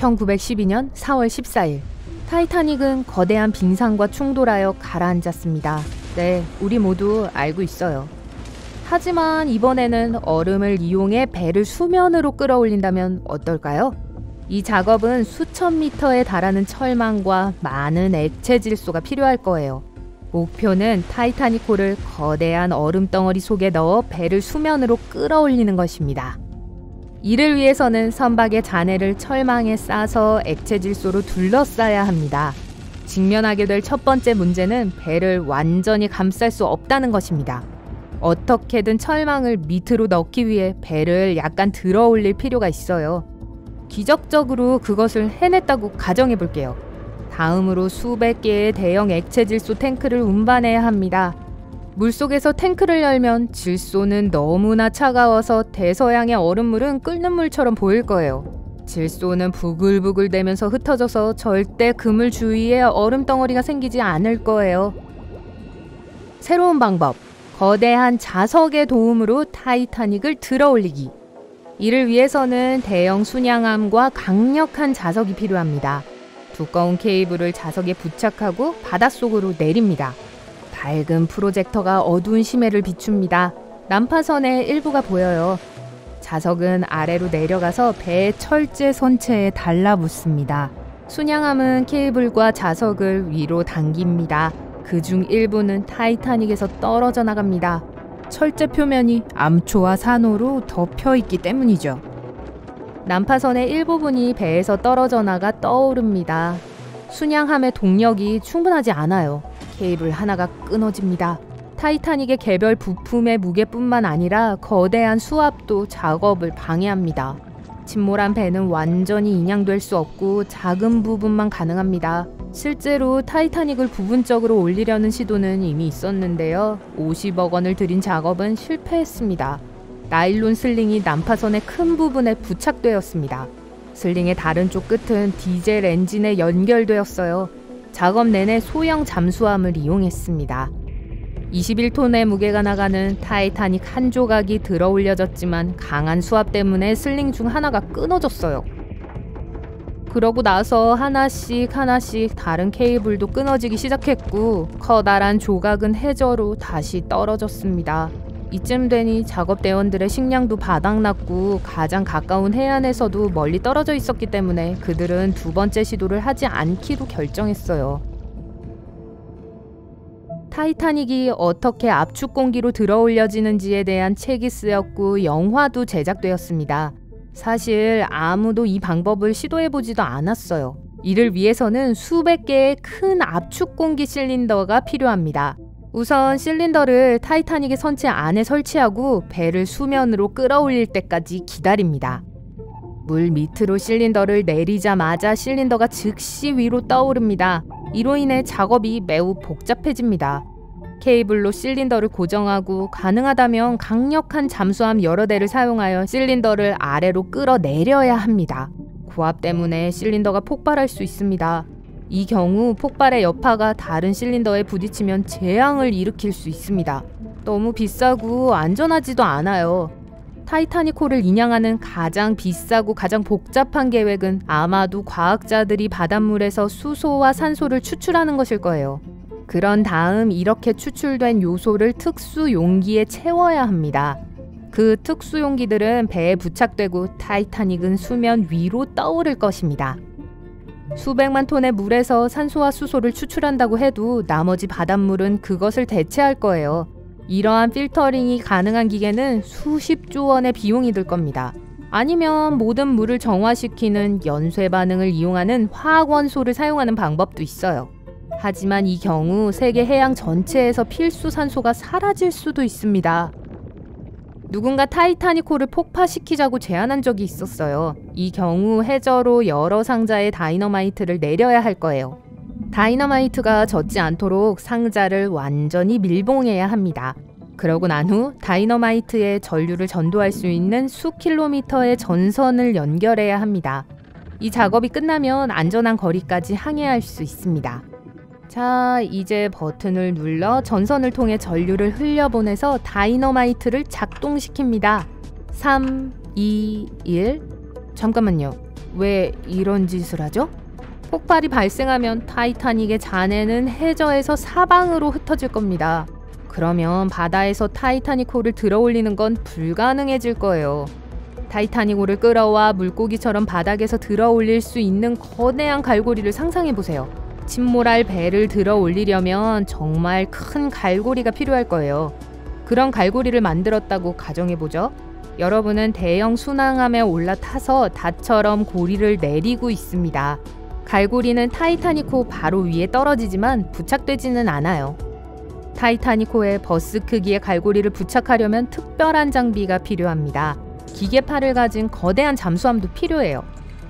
1912년 4월 14일 타이타닉은 거대한 빙산과 충돌하여 가라앉았습니다. 네, 우리 모두 알고 있어요. 하지만 이번에는 얼음을 이용해 배를 수면으로 끌어올린다면 어떨까요? 이 작업은 수천 미터에 달하는 철망과 많은 액체 질소가 필요할 거예요. 목표는 타이타닉호를 거대한 얼음덩어리 속에 넣어 배를 수면으로 끌어올리는 것입니다. 이를 위해서는 선박의 잔해를 철망에 싸서 액체 질소로 둘러싸야 합니다. 직면하게 될 첫 번째 문제는 배를 완전히 감쌀 수 없다는 것입니다. 어떻게든 철망을 밑으로 넣기 위해 배를 약간 들어 올릴 필요가 있어요. 기적적으로 그것을 해냈다고 가정해 볼게요. 다음으로 수백 개의 대형 액체 질소 탱크를 운반해야 합니다. 물속에서 탱크를 열면 질소는 너무나 차가워서 대서양의 얼음물은 끓는 물처럼 보일 거예요. 질소는 부글부글대면서 흩어져서 절대 그물 주위에 얼음 덩어리가 생기지 않을 거예요. 새로운 방법, 거대한 자석의 도움으로 타이타닉을 들어 올리기. 이를 위해서는 대형 순양함과 강력한 자석이 필요합니다. 두꺼운 케이블을 자석에 부착하고 바닷속으로 내립니다. 밝은 프로젝터가 어두운 심해를 비춥니다. 난파선의 일부가 보여요. 자석은 아래로 내려가서 배의 철제 선체에 달라붙습니다. 순양함은 케이블과 자석을 위로 당깁니다. 그중 일부는 타이타닉에서 떨어져 나갑니다. 철제 표면이 암초와 산호로 덮여 있기 때문이죠. 난파선의 일부분이 배에서 떨어져 나가 떠오릅니다. 순양함의 동력이 충분하지 않아요. 케이블 하나가 끊어집니다. 타이타닉의 개별 부품의 무게뿐만 아니라 거대한 수압도 작업을 방해합니다. 침몰한 배는 완전히 인양될 수 없고 작은 부분만 가능합니다. 실제로 타이타닉을 부분적으로 올리려는 시도는 이미 있었는데요. 50억 원을 들인 작업은 실패했습니다. 나일론 슬링이 난파선의 큰 부분에 부착되었습니다. 슬링의 다른 쪽 끝은 디젤 엔진에 연결되었어요. 작업 내내 소형 잠수함을 이용했습니다. 21톤의 무게가 나가는 타이타닉 한 조각이 들어 올려졌지만 강한 수압 때문에 슬링 중 하나가 끊어졌어요. 그러고 나서 하나씩 다른 케이블도 끊어지기 시작했고 커다란 조각은 해저로 다시 떨어졌습니다. 이쯤 되니 작업대원들의 식량도 바닥났고 가장 가까운 해안에서도 멀리 떨어져 있었기 때문에 그들은 두 번째 시도를 하지 않기로 결정했어요. 타이타닉이 어떻게 압축 공기로 들어 올려지는지에 대한 책이 쓰였고 영화도 제작되었습니다. 사실 아무도 이 방법을 시도해보지도 않았어요. 이를 위해서는 수백 개의 큰 압축 공기 실린더가 필요합니다. 우선 실린더를 타이타닉의 선체 안에 설치하고 배를 수면으로 끌어올릴 때까지 기다립니다. 물 밑으로 실린더를 내리자마자 실린더가 즉시 위로 떠오릅니다. 이로 인해 작업이 매우 복잡해집니다. 케이블로 실린더를 고정하고 가능하다면 강력한 잠수함 여러 대를 사용하여 실린더를 아래로 끌어내려야 합니다. 고압 때문에 실린더가 폭발할 수 있습니다. 이 경우 폭발의 여파가 다른 실린더에 부딪히면 재앙을 일으킬 수 있습니다. 너무 비싸고 안전하지도 않아요. 타이타닉호를 인양하는 가장 비싸고 가장 복잡한 계획은 아마도 과학자들이 바닷물에서 수소와 산소를 추출하는 것일 거예요. 그런 다음 이렇게 추출된 요소를 특수 용기에 채워야 합니다. 그 특수 용기들은 배에 부착되고 타이타닉은 수면 위로 떠오를 것입니다. 수백만 톤의 물에서 산소와 수소를 추출한다고 해도 나머지 바닷물은 그것을 대체할 거예요. 이러한 필터링이 가능한 기계는 수십조 원의 비용이 들 겁니다. 아니면 모든 물을 정화시키는 연쇄 반응을 이용하는 화학원소를 사용하는 방법도 있어요. 하지만 이 경우 세계 해양 전체에서 필수 산소가 사라질 수도 있습니다. 누군가 타이타닉호를 폭파시키자고 제안한 적이 있었어요. 이 경우 해저로 여러 상자의 다이너마이트를 내려야 할 거예요. 다이너마이트가 젖지 않도록 상자를 완전히 밀봉해야 합니다. 그러고 난 후 다이너마이트에 전류를 전도할 수 있는 수킬로미터의 전선을 연결해야 합니다. 이 작업이 끝나면 안전한 거리까지 항해할 수 있습니다. 자, 이제 버튼을 눌러 전선을 통해 전류를 흘려보내서 다이너마이트를 작동시킵니다. 3, 2, 1. 잠깐만요. 왜 이런 짓을 하죠? 폭발이 발생하면 타이타닉의 잔해는 해저에서 사방으로 흩어질 겁니다. 그러면 바다에서 타이타닉호를 들어올리는 건 불가능해질 거예요. 타이타닉호를 끌어와 물고기처럼 바닥에서 들어올릴 수 있는 거대한 갈고리를 상상해보세요. 침몰할 배를 들어올리려면 정말 큰 갈고리가 필요할 거예요. 그런 갈고리를 만들었다고 가정해보죠. 여러분은 대형 순항함에 올라타서 닷처럼 고리를 내리고 있습니다. 갈고리는 타이타닉호 바로 위에 떨어지지만 부착되지는 않아요. 타이타닉호에 버스 크기의 갈고리를 부착하려면 특별한 장비가 필요합니다. 기계팔을 가진 거대한 잠수함도 필요해요.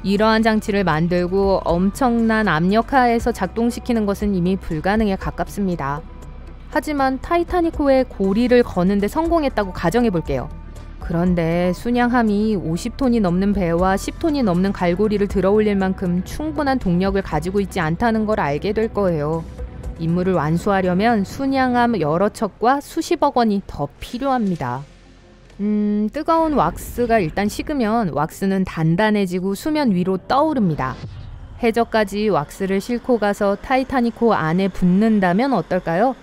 이러한 장치를 만들고 엄청난 압력하에서 작동시키는 것은 이미 불가능에 가깝습니다. 하지만 타이타닉호에 고리를 거는데 성공했다고 가정해볼게요. 그런데 순양함이 50톤이 넘는 배와 10톤이 넘는 갈고리를 들어올릴 만큼 충분한 동력을 가지고 있지 않다는 걸 알게 될 거예요. 임무를 완수하려면 순양함 여러 척과 수십억 원이 더 필요합니다. 뜨거운 왁스가 일단 식으면 왁스는 단단해지고 수면 위로 떠오릅니다. 해저까지 왁스를 싣고 가서 타이타닉호 안에 붓는다면 어떨까요?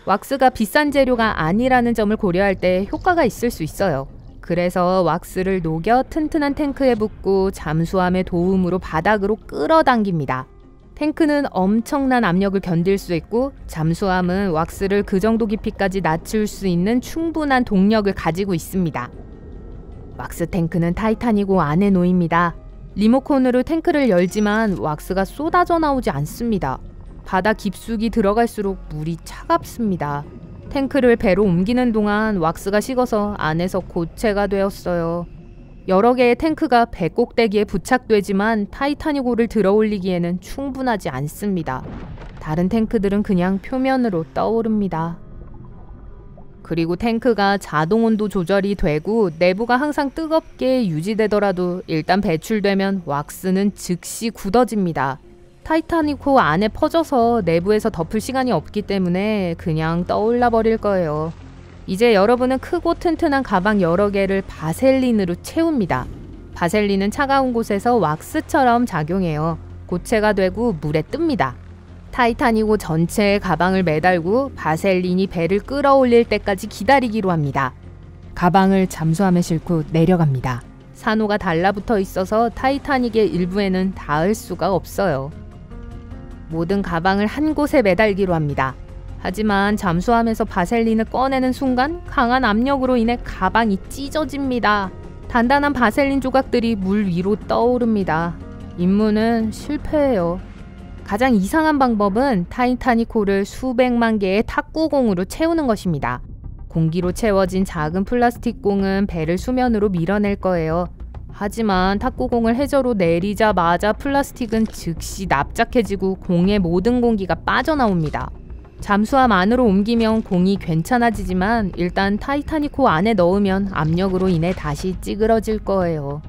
왁스가 비싼 재료가 아니라는 점을 고려할 때 효과가 있을 수 있어요. 그래서 왁스를 녹여 튼튼한 탱크에 붓고 잠수함의 도움으로 바닥으로 끌어당깁니다. 탱크는 엄청난 압력을 견딜 수 있고 잠수함은 왁스를 그 정도 깊이까지 낮출 수 있는 충분한 동력을 가지고 있습니다. 왁스 탱크는 타이타닉호 안에 놓입니다. 리모컨으로 탱크를 열지만 왁스가 쏟아져 나오지 않습니다. 바다 깊숙이 들어갈수록 물이 차갑습니다. 탱크를 배로 옮기는 동안 왁스가 식어서 안에서 고체가 되었어요. 여러 개의 탱크가 배 꼭대기에 부착되지만 타이타닉호를 들어올리기에는 충분하지 않습니다. 다른 탱크들은 그냥 표면으로 떠오릅니다. 그리고 탱크가 자동 온도 조절이 되고 내부가 항상 뜨겁게 유지되더라도 일단 배출되면 왁스는 즉시 굳어집니다. 타이타닉호 안에 퍼져서 내부에서 덮을 시간이 없기 때문에 그냥 떠올라 버릴 거예요. 이제 여러분은 크고 튼튼한 가방 여러 개를 바셀린으로 채웁니다. 바셀린은 차가운 곳에서 왁스처럼 작용해요. 고체가 되고 물에 뜹니다. 타이타닉호 전체에 가방을 매달고 바셀린이 배를 끌어올릴 때까지 기다리기로 합니다. 가방을 잠수함에 싣고 내려갑니다. 산호가 달라붙어 있어서 타이타닉의 일부에는 닿을 수가 없어요. 모든 가방을 한 곳에 매달기로 합니다. 하지만 잠수함에서 바셀린을 꺼내는 순간 강한 압력으로 인해 가방이 찢어집니다. 단단한 바셀린 조각들이 물 위로 떠오릅니다. 임무는 실패해요. 가장 이상한 방법은 타이타닉호를 수백만 개의 탁구공으로 채우는 것입니다. 공기로 채워진 작은 플라스틱 공은 배를 수면으로 밀어낼 거예요. 하지만 탁구공을 해저로 내리자마자 플라스틱은 즉시 납작해지고 공의 모든 공기가 빠져나옵니다. 잠수함 안으로 옮기면 공이 괜찮아지지만 일단 타이타닉호 안에 넣으면 압력으로 인해 다시 찌그러질 거예요.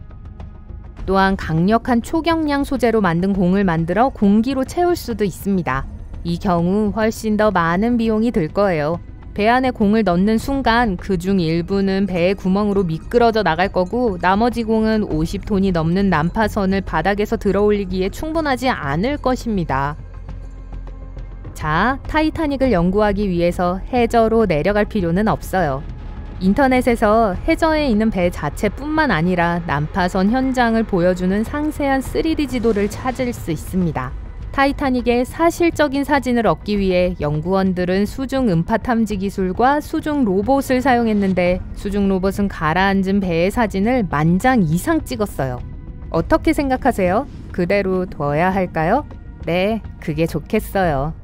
또한 강력한 초경량 소재로 만든 공을 만들어 공기로 채울 수도 있습니다. 이 경우 훨씬 더 많은 비용이 들 거예요. 배 안에 공을 넣는 순간 그중 일부는 배의 구멍으로 미끄러져 나갈 거고 나머지 공은 50톤이 넘는 난파선을 바닥에서 들어올리기에 충분하지 않을 것입니다. 자, 타이타닉을 연구하기 위해서 해저로 내려갈 필요는 없어요. 인터넷에서 해저에 있는 배 자체뿐만 아니라 난파선 현장을 보여주는 상세한 3D 지도를 찾을 수 있습니다. 타이타닉의 사실적인 사진을 얻기 위해 연구원들은 수중 음파 탐지 기술과 수중 로봇을 사용했는데 수중 로봇은 가라앉은 배의 사진을 10,000장 이상 찍었어요. 어떻게 생각하세요? 그대로 둬야 할까요? 네, 그게 좋겠어요.